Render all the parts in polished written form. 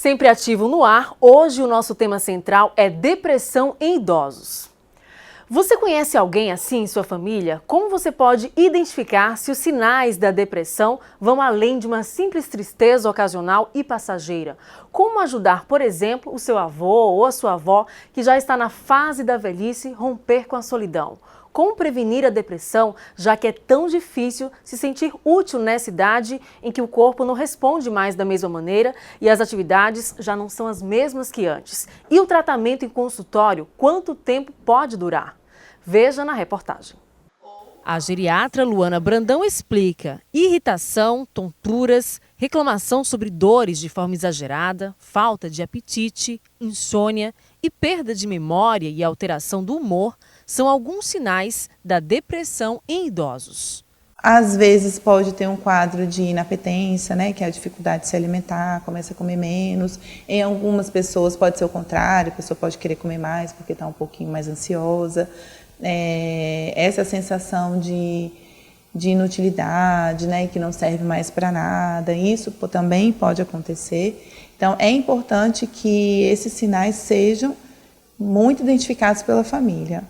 Sempre Ativo no ar, hoje o nosso tema central é depressão em idosos. Você conhece alguém assim em sua família? Como você pode identificar se os sinais da depressão vão além de uma simples tristeza ocasional e passageira? Como ajudar, por exemplo, o seu avô ou a sua avó, que já está na fase da velhice, romper com a solidão? Como prevenir a depressão, já que é tão difícil se sentir útil nessa idade em que o corpo não responde mais da mesma maneira e as atividades já não são as mesmas que antes? E o tratamento em consultório, quanto tempo pode durar? Veja na reportagem. A geriatra Luana Brandão explica: irritação, tonturas, reclamação sobre dores de forma exagerada, falta de apetite, insônia e perda de memória e alteração do humor são alguns sinais da depressão em idosos. Às vezes pode ter um quadro de inapetência, né, que é a dificuldade de se alimentar, começa a comer menos. Em algumas pessoas pode ser o contrário, a pessoa pode querer comer mais porque está um pouquinho mais ansiosa. Essa sensação de inutilidade, né, que não serve mais para nada, isso também pode acontecer. Então é importante que esses sinais sejam muito identificados pela família.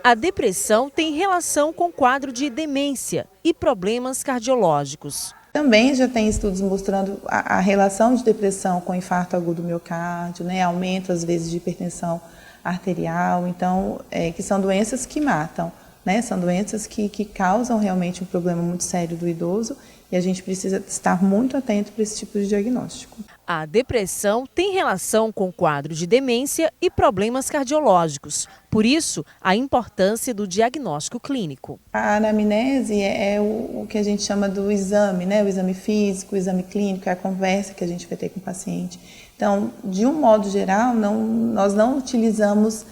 A depressão tem relação com o quadro de demência e problemas cardiológicos. Também já tem estudos mostrando a relação de depressão com infarto agudo do miocárdio, né, aumento às vezes de hipertensão arterial, então, que são doenças que matam, né, são doenças que causam realmente um problema muito sério do idoso e a gente precisa estar muito atento para esse tipo de diagnóstico. A depressão tem relação com o quadro de demência e problemas cardiológicos. Por isso, a importância do diagnóstico clínico. A anamnese é o que a gente chama do exame, né? O exame físico, o exame clínico, é a conversa que a gente vai ter com o paciente. Então, de um modo geral, nós não utilizamos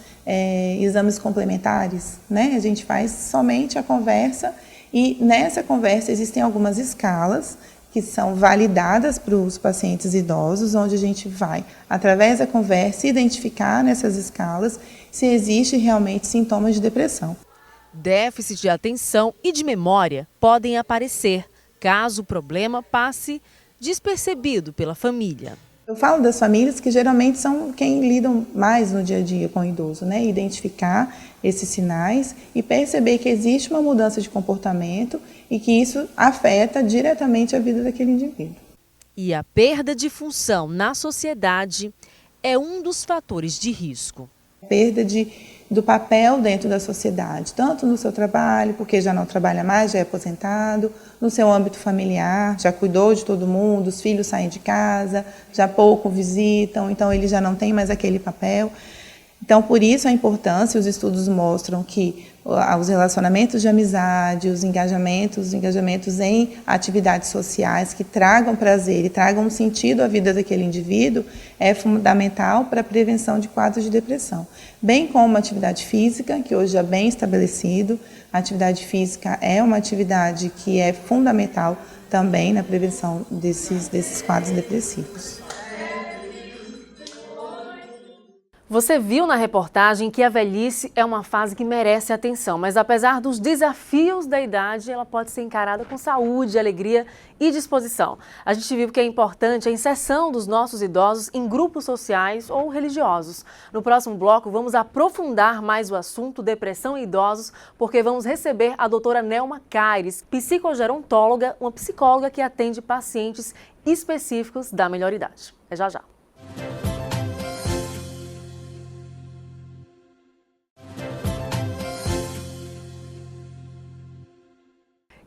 exames complementares, né? A gente faz somente a conversa e nessa conversa existem algumas escalas que são validadas para os pacientes idosos, onde a gente vai, através da conversa, identificar nessas escalas se existe realmente sintomas de depressão. Déficit de atenção e de memória podem aparecer, caso o problema passe despercebido pela família. Eu falo das famílias que geralmente são quem lidam mais no dia a dia com o idoso, né? Identificar esses sinais e perceber que existe uma mudança de comportamento e que isso afeta diretamente a vida daquele indivíduo. E a perda de função na sociedade é um dos fatores de risco. Perda do papel dentro da sociedade, tanto no seu trabalho, porque já não trabalha mais, já é aposentado, no seu âmbito familiar, já cuidou de todo mundo, os filhos saem de casa, já pouco visitam, então ele já não tem mais aquele papel. Então, por isso a importância, os estudos mostram que os relacionamentos de amizade, os engajamentos em atividades sociais que tragam prazer e tragam um sentido à vida daquele indivíduo é fundamental para a prevenção de quadros de depressão. Bem como a atividade física, que hoje é bem estabelecido, a atividade física é uma atividade que é fundamental também na prevenção desses quadros depressivos. Você viu na reportagem que a velhice é uma fase que merece atenção, mas apesar dos desafios da idade, ela pode ser encarada com saúde, alegria e disposição. A gente viu que é importante a inserção dos nossos idosos em grupos sociais ou religiosos. No próximo bloco, vamos aprofundar mais o assunto depressão em idosos, porque vamos receber a doutora Nelma Caires, psicogerontóloga, uma psicóloga que atende pacientes específicos da melhor idade. É já já.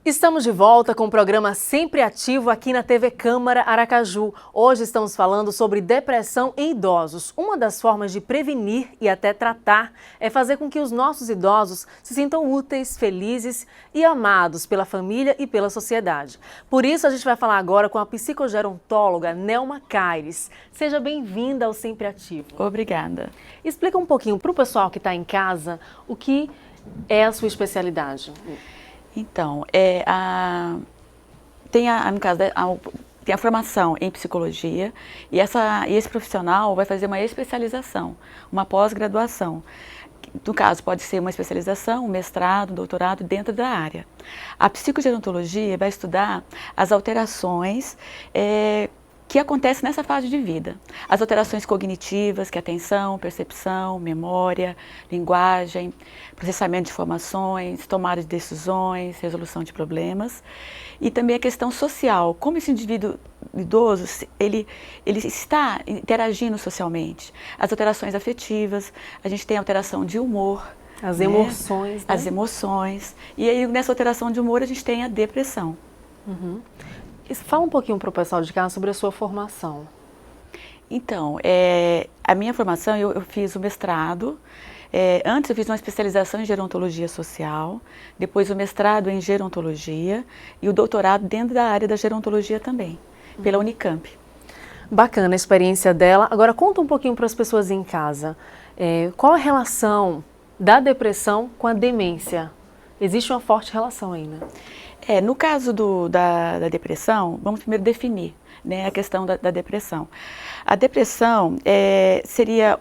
Estamos de volta com o programa Sempre Ativo aqui na TV Câmara Aracaju. Hoje estamos falando sobre depressão em idosos. Uma das formas de prevenir e até tratar é fazer com que os nossos idosos se sintam úteis, felizes e amados pela família e pela sociedade. Por isso a gente vai falar agora com a psicogerontóloga Nelma Caires. Seja bem-vinda ao Sempre Ativo. Obrigada. Explica um pouquinho para o pessoal que está em casa o que é a sua especialidade. Então, no caso, tem a formação em psicologia e esse profissional vai fazer uma especialização, uma pós-graduação. No caso, pode ser uma especialização, um mestrado, um doutorado dentro da área. A psicogerontologia vai estudar as alterações que que acontece nessa fase de vida. As alterações cognitivas, que é atenção, percepção, memória, linguagem, processamento de informações, tomada de decisões, resolução de problemas. E também a questão social, como esse indivíduo idoso, ele está interagindo socialmente. As alterações afetivas, a gente tem alteração de humor. As emoções, né? As emoções. E aí, nessa alteração de humor, a gente tem a depressão. Uhum. Fala um pouquinho para o pessoal de casa sobre a sua formação. Então, a minha formação, eu fiz o mestrado. Antes eu fiz uma especialização em gerontologia social, depois o mestrado em gerontologia e o doutorado dentro da área da gerontologia também, pela Unicamp. Bacana a experiência dela. Agora conta um pouquinho para as pessoas em casa. Qual a relação da depressão com a demência? Existe uma forte relação aí, né? No caso da depressão, vamos primeiro definir, né, a questão da depressão. A depressão seria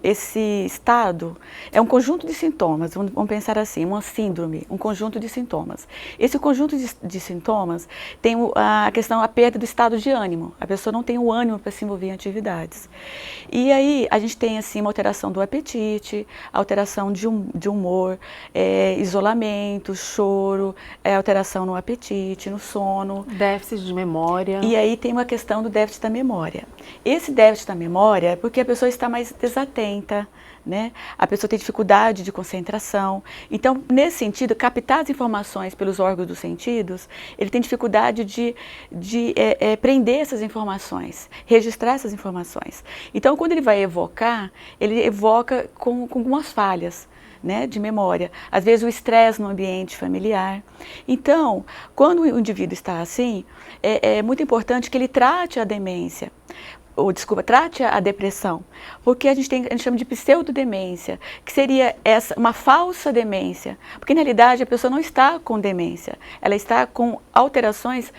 esse estado, é um conjunto de sintomas, vamos pensar assim, uma síndrome, um conjunto de sintomas. Esse conjunto de sintomas tem a perda do estado de ânimo, a pessoa não tem o ânimo para se envolver em atividades. E aí a gente tem assim uma alteração do apetite, alteração de humor, isolamento, choro, alteração no apetite, no sono. Déficit de memória. E aí tem uma questão do déficit da memória. Esse déficit da memória é porque a pessoa está mais desatenta, né? A pessoa tem dificuldade de concentração. Então, nesse sentido, captar as informações pelos órgãos dos sentidos, ele tem dificuldade de prender essas informações, registrar essas informações. Então, quando ele vai evocar, ele evoca com algumas falhas, né, de memória. Às vezes o estresse no ambiente familiar. Então, quando o indivíduo está assim, é muito importante que ele trate a demência. Trate a depressão, porque a gente chama de pseudodemência, que seria uma falsa demência, porque na realidade a pessoa não está com demência, ela está com alterações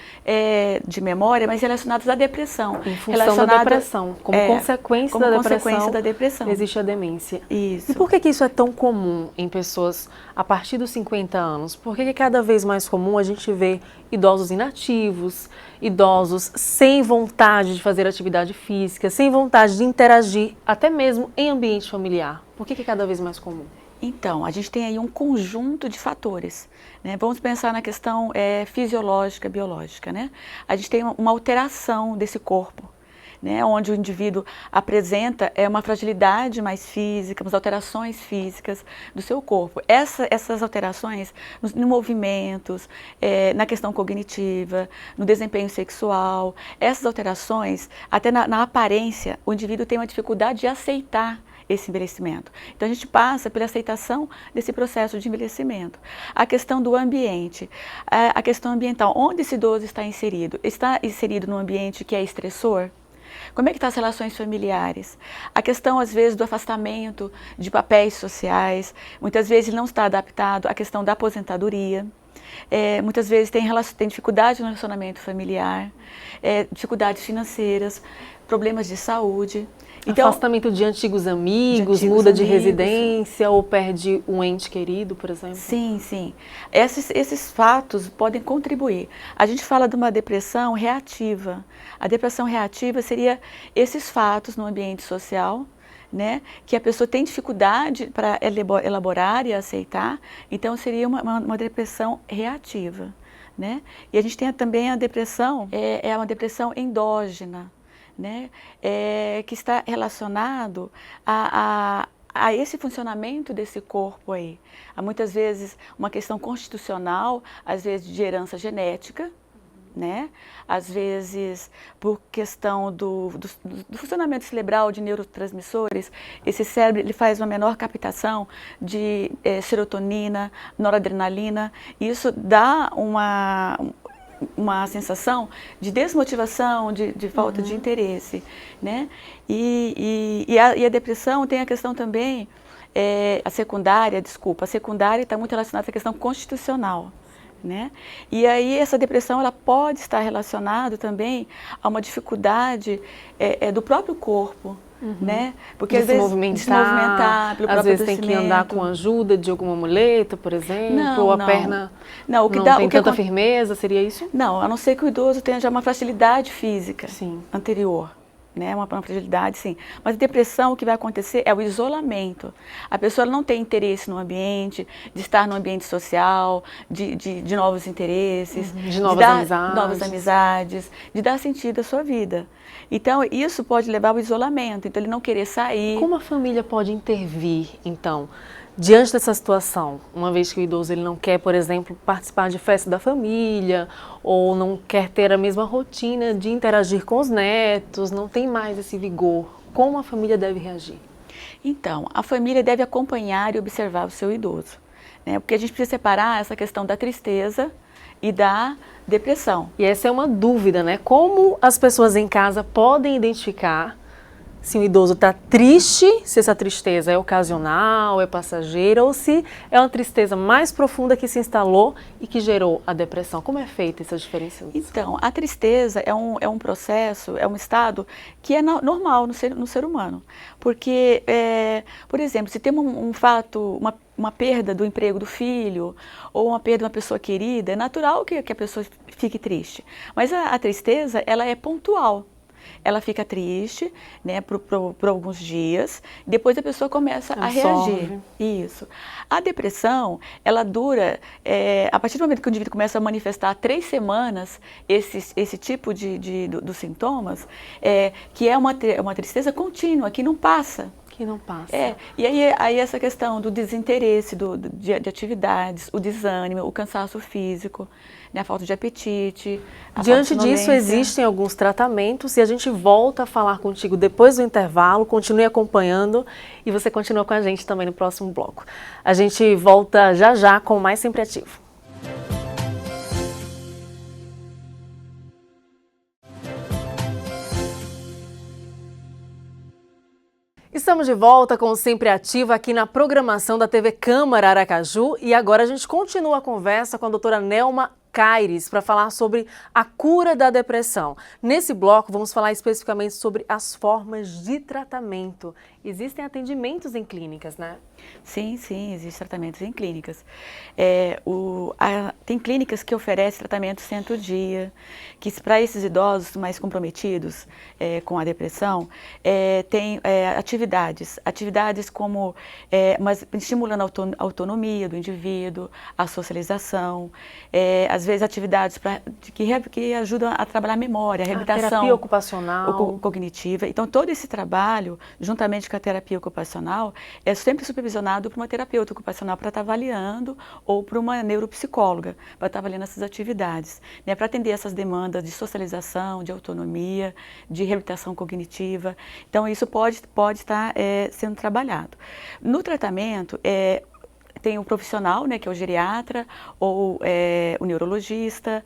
de memória, mas relacionadas à depressão. Em função da depressão, como consequência da depressão, existe a demência. Isso. E por que isso é tão comum em pessoas a partir dos 50 anos? Por que é cada vez mais comum a gente ver idosos inativos, idosos sem vontade de fazer atividade física, sem vontade de interagir, até mesmo em ambiente familiar? Por que é cada vez mais comum? Então, a gente tem aí um conjunto de fatores, né? Vamos pensar na questão fisiológica, biológica, né? A gente tem uma alteração desse corpo, né, onde o indivíduo apresenta uma fragilidade mais física, umas alterações físicas do seu corpo. Essas alterações nos movimentos, na questão cognitiva, no desempenho sexual, essas alterações, até na aparência, o indivíduo tem uma dificuldade de aceitar esse envelhecimento. Então a gente passa pela aceitação desse processo de envelhecimento. A questão do ambiente, a questão ambiental, onde esse idoso está inserido? Está inserido num ambiente que é estressor? Como é que estão as relações familiares? A questão, às vezes, do afastamento de papéis sociais, muitas vezes ele não está adaptado à questão da aposentadoria, muitas vezes tem dificuldade no relacionamento familiar, dificuldades financeiras, problemas de saúde. Então, afastamento de antigos amigos, muda de residência ou perde um ente querido, por exemplo? Sim, sim. Esses fatos podem contribuir. A gente fala de uma depressão reativa. A depressão reativa seria esses fatos no ambiente social, né, que a pessoa tem dificuldade para elaborar e aceitar, então seria uma depressão reativa, né? E a gente tem também a depressão, é uma depressão endógena, né, que está relacionado a esse funcionamento desse corpo aí. Há muitas vezes uma questão constitucional, às vezes de herança genética, né? Às vezes por questão do funcionamento cerebral de neurotransmissores, esse cérebro ele faz uma menor captação de serotonina, noradrenalina, e isso dá uma sensação de desmotivação, de falta de interesse, né? E a depressão tem a questão também, a secundária está muito relacionada à questão constitucional, né? E aí essa depressão ela pode estar relacionada também a uma dificuldade do próprio corpo, né? Porque De às se vezes movimentar, de se movimentar pelo às próprio vezes tem que andar com a ajuda de alguma muleta, por exemplo, Não, ou a não. perna Não, o que não dá, tem o que tanta firmeza, seria isso? Não, a não ser que o idoso tenha já uma fragilidade física Sim. anterior, né? Uma fragilidade, sim. Mas a depressão, o que vai acontecer é o isolamento. A pessoa não tem interesse no ambiente, de estar no ambiente social, de novos interesses, De novas dar amizades. novas amizades, de dar sentido à sua vida. Então, isso pode levar ao isolamento, então ele não querer sair. Como a família pode intervir, então, diante dessa situação? Uma vez que o idoso ele não quer, por exemplo, participar de festa da família, ou não quer ter a mesma rotina de interagir com os netos, não tem mais esse vigor. Como a família deve reagir? Então, a família deve acompanhar e observar o seu idoso, né? Porque a gente precisa separar essa questão da tristeza e da depressão. E essa é uma dúvida, né? Como as pessoas em casa podem identificar se o idoso está triste, se essa tristeza é ocasional, é passageira, ou se é uma tristeza mais profunda que se instalou e que gerou a depressão. Como é feita essa diferença? Então, a tristeza é um processo, é um estado que é normal no ser humano. Porque, por exemplo, se tem um fato, uma perda do emprego do filho, ou uma perda de uma pessoa querida, é natural que a pessoa fique triste. Mas a tristeza, ela é pontual. Ela fica triste, né, por alguns dias, depois a pessoa começa a reagir. Isso. A depressão, ela dura, a partir do momento que o indivíduo começa a manifestar 3 semanas esse tipo dos sintomas, que é uma tristeza contínua, que não passa. Que não passa. E aí essa questão do desinteresse de atividades, o desânimo, o cansaço físico, né, a falta de apetite. Diante disso, existem alguns tratamentos e a gente volta a falar contigo depois do intervalo. Continue acompanhando e você continua com a gente também no próximo bloco. A gente volta já já com mais Sempre Ativo. Estamos de volta com o Sempre Ativo aqui na programação da TV Câmara Aracaju e agora a gente continua a conversa com a doutora Nelma Caires para falar sobre a cura da depressão. Nesse bloco vamos falar especificamente sobre as formas de tratamento. Existem atendimentos em clínicas, né? Sim, existem tratamentos em clínicas. Tem clínicas que oferecem tratamento centro-dia, que para esses idosos mais comprometidos com a depressão, tem atividades como estimulando a autonomia do indivíduo, a socialização, às vezes atividades que ajudam a trabalhar a memória, a reabilitação. Terapia ocupacional. Cognitiva. Então, todo esse trabalho, juntamente com a terapia ocupacional, é sempre supervisionado por uma terapeuta ocupacional para estar avaliando, ou por uma neuropsicóloga para estar avaliando essas atividades, né, para atender essas demandas de socialização, de autonomia, de reabilitação cognitiva. Então, isso pode estar sendo trabalhado. No tratamento, tem o profissional, né, que é o geriatra, ou o neurologista,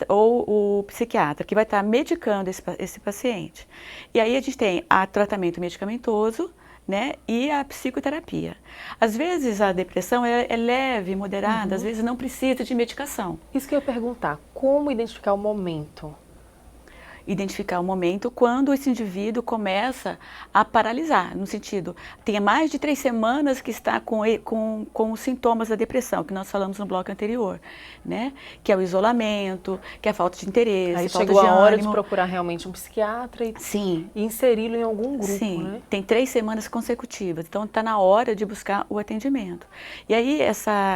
ou o psiquiatra, que vai estar medicando esse paciente. E aí a gente tem o tratamento medicamentoso, né, e a psicoterapia. Às vezes a depressão é leve, moderada, às vezes não precisa de medicação. Isso que eu ia perguntar, como identificar o momento? Identificar o momento quando esse indivíduo começa a paralisar, no sentido, tem mais de 3 semanas que está com os sintomas da depressão, que nós falamos no bloco anterior, né? Que é o isolamento, que é a falta de interesse, aí falta chegou de a hora ânimo. de procurar realmente um psiquiatra e Sim. inseri-lo em algum grupo, Sim, né? tem 3 semanas consecutivas, então está na hora de buscar o atendimento. E aí,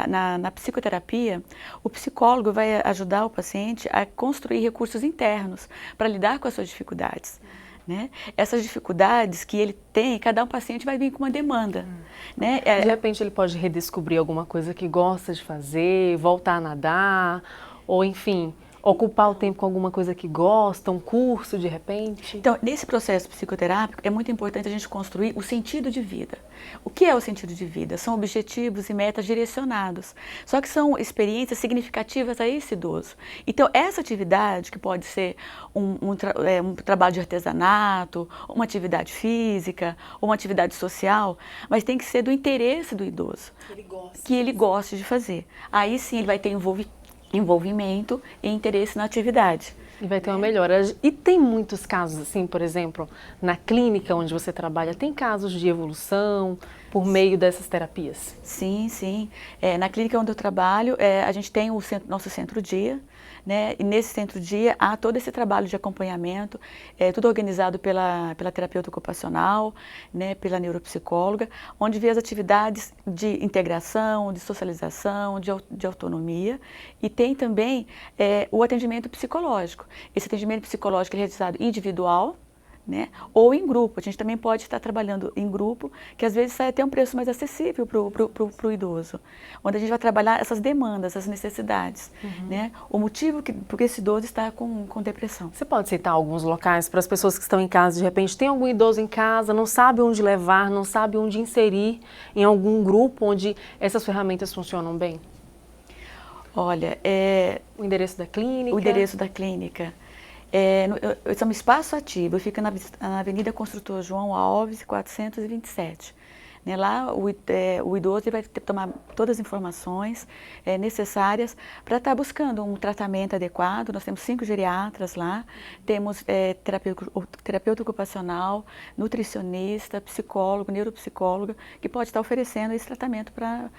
na psicoterapia, o psicólogo vai ajudar o paciente a construir recursos internos para lidar com as suas dificuldades, né? Essas dificuldades que ele tem, cada paciente vai vir com uma demanda, né? De repente ele pode redescobrir alguma coisa que gosta de fazer, voltar a nadar, ou enfim, ocupar o tempo com alguma coisa que gosta, um curso de repente. Então, nesse processo psicoterápico, é muito importante a gente construir o sentido de vida. O que é o sentido de vida? São objetivos e metas direcionados. Só que são experiências significativas a esse idoso. Então, essa atividade, que pode ser um trabalho de artesanato, uma atividade física, ou uma atividade social, mas tem que ser do interesse do idoso. Que ele goste de fazer. Aí sim ele vai ter envolvimento e interesse na atividade. E vai ter uma melhora. E tem muitos casos assim, por exemplo, na clínica onde você trabalha, tem casos de evolução por meio dessas terapias? Sim, sim. Na clínica onde eu trabalho, a gente tem o nosso centro-dia, né? E nesse centro-dia há todo esse trabalho de acompanhamento, tudo organizado pela terapeuta ocupacional, né? Pela neuropsicóloga, onde vê as atividades de integração, de socialização, de autonomia, e tem também o atendimento psicológico. Esse atendimento psicológico é realizado individual, né? Ou em grupo. A gente também pode estar trabalhando em grupo, que às vezes sai até um preço mais acessível para o idoso, onde a gente vai trabalhar essas demandas, essas necessidades, né? O motivo porque esse idoso está com depressão. Você pode citar alguns locais para as pessoas que estão em casa, de repente tem algum idoso em casa, não sabe onde levar, não sabe onde inserir em algum grupo onde essas ferramentas funcionam bem? Olha, o endereço da clínica? O endereço da clínica. Esse é um espaço ativo, fica na Avenida Construtor João Alves, 427. Né, lá o idoso vai ter que tomar todas as informações necessárias para estar buscando um tratamento adequado. Nós temos 5 geriatras lá, temos terapeuta ocupacional, nutricionista, psicólogo, neuropsicóloga, que pode estar oferecendo esse tratamento para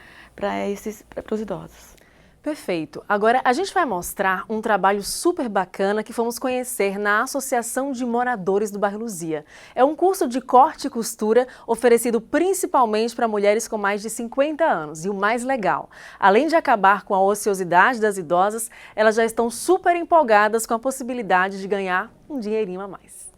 os idosos. Perfeito. Agora a gente vai mostrar um trabalho super bacana que fomos conhecer na Associação de Moradores do Bairro Luzia. É um curso de corte e costura oferecido principalmente para mulheres com mais de 50 anos. E o mais legal, além de acabar com a ociosidade das idosas, elas já estão super empolgadas com a possibilidade de ganhar um dinheirinho a mais.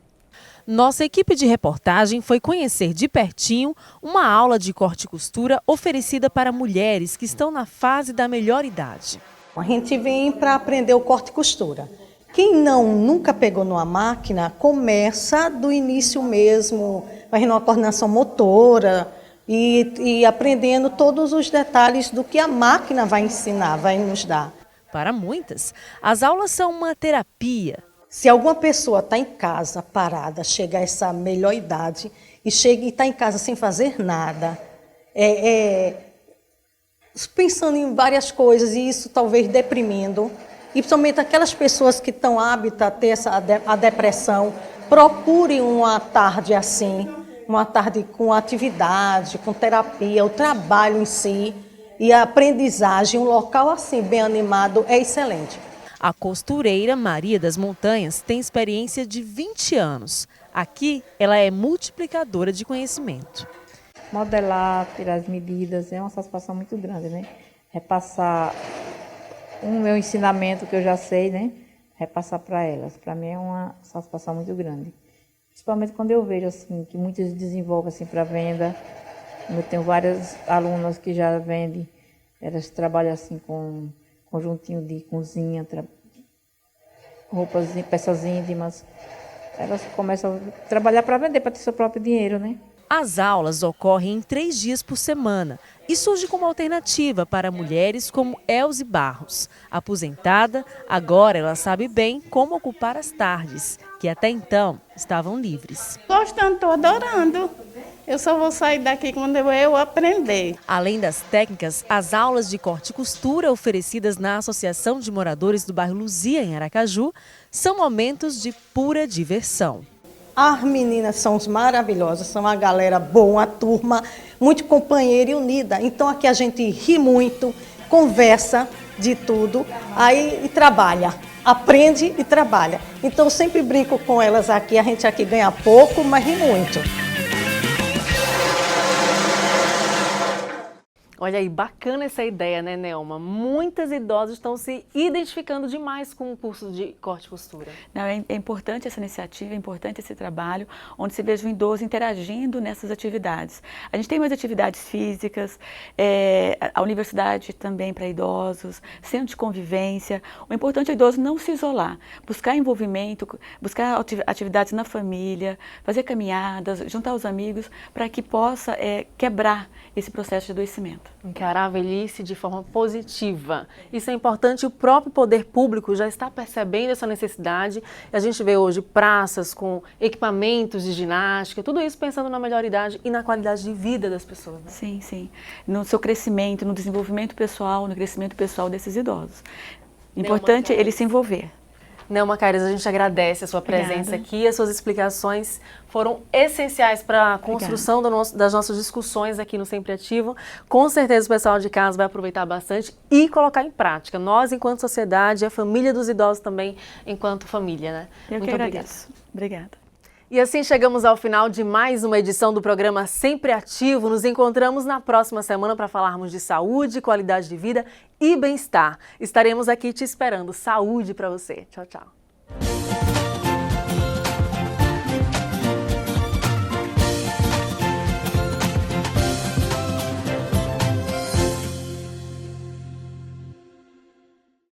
Nossa equipe de reportagem foi conhecer de pertinho uma aula de corte e costura oferecida para mulheres que estão na fase da melhor idade. A gente vem para aprender o corte e costura. Quem nunca pegou numa máquina, começa do início mesmo, fazendo uma coordenação motora e aprendendo todos os detalhes do que a máquina vai ensinar, vai nos dar. Para muitas, as aulas são uma terapia. Se alguma pessoa está em casa parada, chega a essa melhor idade e está em casa sem fazer nada, pensando em várias coisas e isso talvez deprimindo, e principalmente aquelas pessoas que estão aptas a ter a depressão, procurem uma tarde assim, uma tarde com atividade, com terapia, o trabalho em si e a aprendizagem, um local assim bem animado é excelente. A costureira Maria das Montanhas tem experiência de 20 anos. Aqui, ela é multiplicadora de conhecimento. Modelar, tirar as medidas, é uma satisfação muito grande, né? Repassar o meu ensinamento que eu já sei, né? Repassar para elas. Para mim é uma satisfação muito grande. Principalmente quando eu vejo assim, que muitas desenvolvem assim, para venda. Eu tenho várias alunas que já vendem, elas trabalham assim com conjuntinho de cozinha, roupas, peças íntimas. Elas começam a trabalhar para vender, para ter seu próprio dinheiro, né? As aulas ocorrem em 3 dias por semana e surge como alternativa para mulheres como Elze Barros. Aposentada, agora ela sabe bem como ocupar as tardes, que até então estavam livres. Gostando, estou adorando. Eu só vou sair daqui quando eu aprender. Além das técnicas, as aulas de corte e costura oferecidas na Associação de Moradores do Bairro Luzia, em Aracaju, são momentos de pura diversão. As meninas são maravilhosas, são uma galera boa, uma turma muito companheira e unida. Então aqui a gente ri muito, conversa de tudo, aí e trabalha. Aprende e trabalha. Então eu sempre brinco com elas aqui, a gente aqui ganha pouco, mas ri muito. Olha aí, bacana essa ideia, né, Nelma? Muitas idosas estão se identificando demais com o curso de corte e costura. Não, é importante essa iniciativa, é importante esse trabalho, onde se veja o idoso interagindo nessas atividades. A gente tem mais atividades físicas, a universidade também para idosos, centro de convivência. O importante é o idoso não se isolar, buscar envolvimento, buscar atividades na família, fazer caminhadas, juntar os amigos, para que possa quebrar esse processo de adoecimento. Encarar a velhice de forma positiva. Isso é importante, o próprio poder público já está percebendo essa necessidade. A gente vê hoje praças com equipamentos de ginástica, tudo isso pensando na melhor idade e na qualidade de vida das pessoas. Né? Sim, sim. No seu crescimento, no desenvolvimento pessoal, no crescimento pessoal desses idosos. Importante ele se envolver. Nelma Caires, a gente agradece a sua presença Obrigada. aqui, as suas explicações foram essenciais para a construção das nossas discussões aqui no Sempre Ativo. Com certeza o pessoal de casa vai aproveitar bastante e colocar em prática. Nós, enquanto sociedade, a família dos idosos também, enquanto família, né? Eu que agradeço. Obrigada. E assim chegamos ao final de mais uma edição do programa Sempre Ativo. Nos encontramos na próxima semana para falarmos de saúde, qualidade de vida e bem-estar. Estaremos aqui te esperando. Saúde para você. Tchau, tchau.